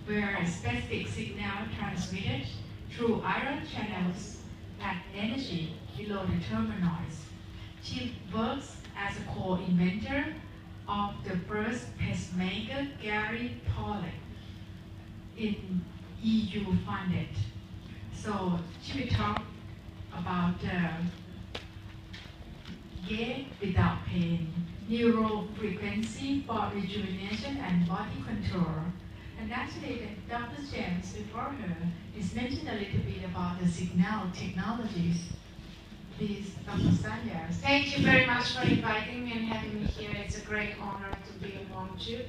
where specific signal transmitted through iron channels at energy below the terminals. She works as a co-inventor of the first pacemaker Gary Tollett in EU funded. So she will talk about gait without pain, neurofrequency for rejuvenation and body control. And actually, Dr. James before her is mentioned a little bit about the signal technologies. Please, Dr. Xanya. Thank you very much for inviting me and having me here. It's a great honor to be among you.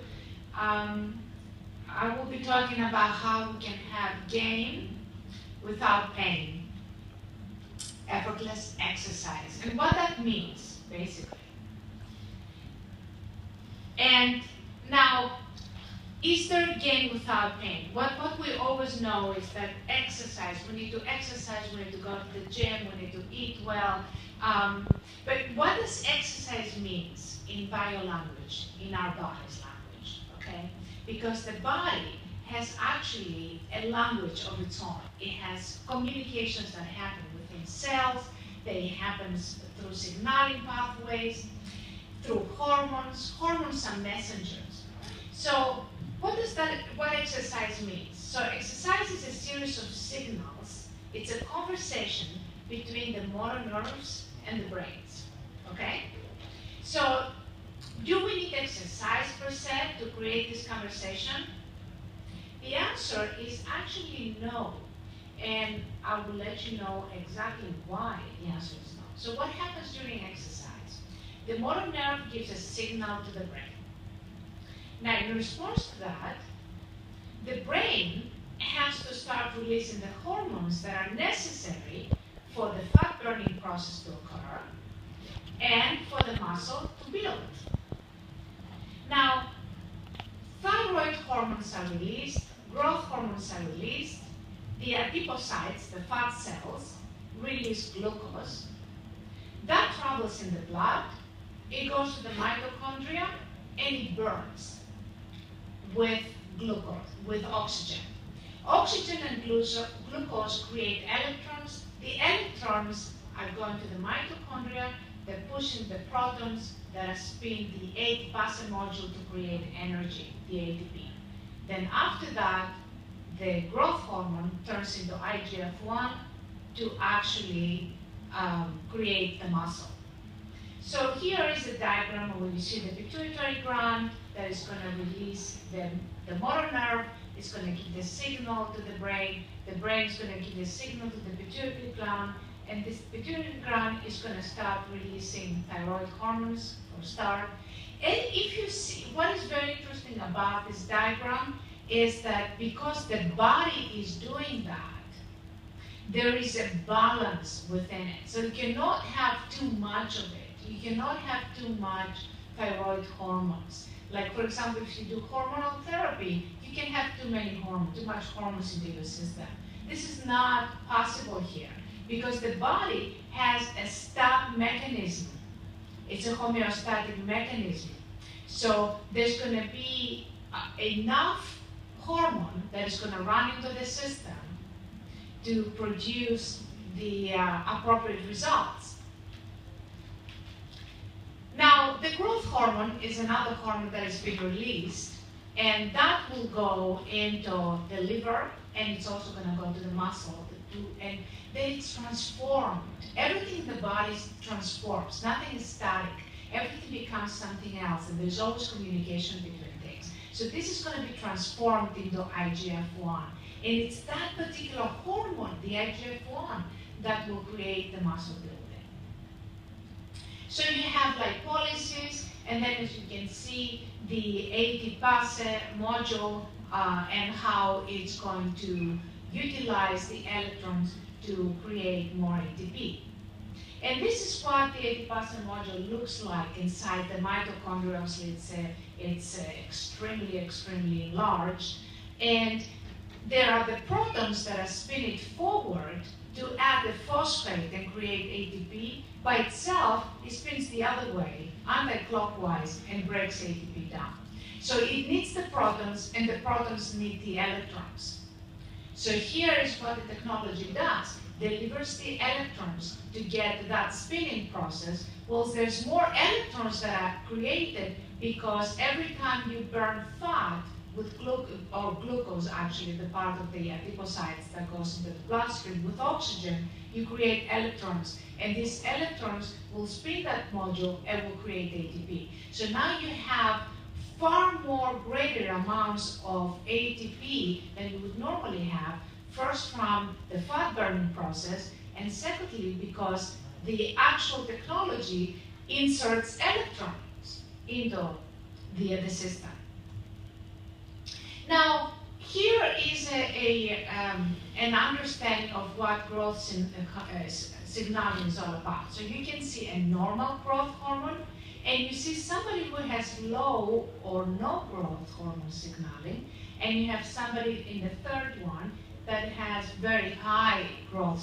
I will be talking about how we can have gain without pain. Effortless exercise. And what that means, basically. And now, is there gain without pain? What we always know is that exercise, we need to exercise, we need to go to the gym, we need to eat well. But what does exercise mean in bio-language, in our body's language, okay? Because the body has actually a language of its own. It has communications that happen within cells, they happen through signaling pathways, through hormones. Hormones are messengers. So what exercise means? So exercise is a series of signals. It's a conversation between the motor nerves and the brains, okay? So do we need exercise per se to create this conversation? The answer is actually no. And I will let you know exactly why the answer is no. So what happens during exercise? The motor nerve gives a signal to the brain. Now, in response to that, the brain has to start releasing the hormones that are necessary for the fat burning process to occur and for the muscle to build. Now, thyroid hormones are released, growth hormones are released, the adipocytes, the fat cells, release glucose. That travels in the blood, it goes to the mitochondria, and it burns with glucose, with oxygen. Oxygen and glucose create electrons. The electrons are going to the mitochondria, they're pushing the protons that are spinning the ATP module to create energy, the ATP. Then after that, the growth hormone turns into IGF-1 to actually create the muscle. So here is a diagram where you see the pituitary gland that is going to release the motor nerve. It's going to give the signal to the brain is going to give the signal to the pituitary gland, and this pituitary gland is going to start releasing thyroid hormones or start. And if you see, what is very interesting about this diagram is that because the body is doing that, there is a balance within it. So you cannot have too much of it. You cannot have too much thyroid hormones. Like, for example, if you do hormonal therapy, you can have too much hormones into your system. This is not possible here because the body has a stop mechanism. It's a homeostatic mechanism. So there's going to be enough hormone that is going to run into the system to produce the appropriate results. Now, the growth hormone is another hormone that is being released, and that will go into the liver, and it's also going to go to the muscle, and then it's transformed. Everything in the body transforms. Nothing is static. Everything becomes something else, and there's always communication between things. So this is going to be transformed into IGF-1, and it's that particular hormone, the IGF-1, that will create the muscle building. So you have lipolysis, and then as you can see, the ATP module and how it's going to utilize the electrons to create more ATP. And this is what the ATP module looks like inside the mitochondria. It's extremely, extremely large. And there are the protons that are spinning forward to add the phosphate and create ATP. By itself, it spins the other way, anti-clockwise, and breaks ATP down. So it needs the protons, and the protons need the electrons. So here is what the technology does. Delivers the electrons to get that spinning process. Well, there's more electrons that are created because every time you burn fat with glucose, actually the part of the adipocytes that goes into the bloodstream with oxygen, you create electrons. And these electrons will spin that module and will create ATP. So now you have far more greater amounts of ATP than you would normally have, first from the fat burning process, and secondly because the actual technology inserts electrons into the system. Now, here is an understanding of what growth signaling is all about. So you can see a normal growth hormone, and you see somebody who has low or no growth hormone signaling, and you have somebody in the third one that has very high growth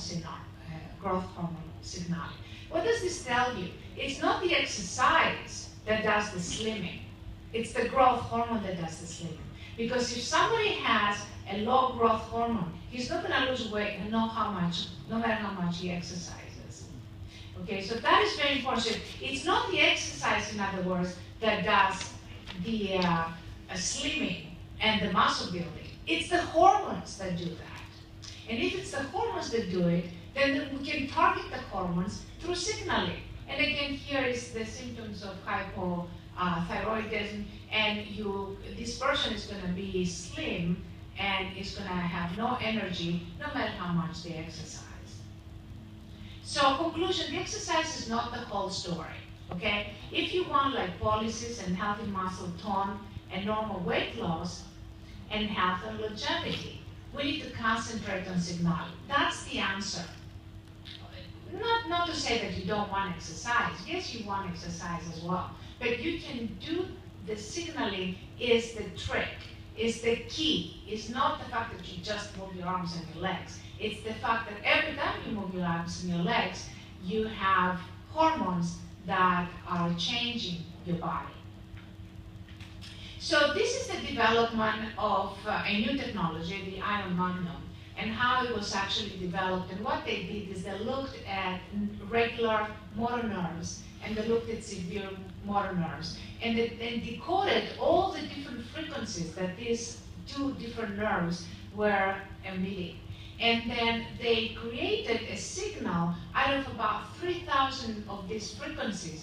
hormone signaling. What does this tell you? It's not the exercise that does the slimming. It's the growth hormone that does the slimming. Because if somebody has a low growth hormone, he's not going to lose weight no matter how much he exercises. Okay, so that is very important. So it's not the exercise, in other words, that does the slimming and the muscle building. It's the hormones that do that. And if it's the hormones that do it, then we can target the hormones through signaling. And again, here is the symptoms of hypothyroidism, and this person is going to be slim and is going to have no energy no matter how much they exercise. So conclusion, the exercise is not the whole story, okay? If you want lipolysis and healthy muscle tone and normal weight loss and health and longevity, we need to concentrate on signaling. That's the answer. Not to say that you don't want exercise. Yes, you want exercise as well. But you can do the signaling is the trick, is the key. It's not the fact that you just move your arms and your legs. It's the fact that every time you move your arms and your legs, you have hormones that are changing your body. So this is the development of a new technology, the iron magnum, and how it was actually developed. And what they did is they looked at regular motor nerves and they looked at severe motor nerves. And they then decoded all the different frequencies that these two different nerves were emitting. And then they created a signal out of about 3,000 of these frequencies.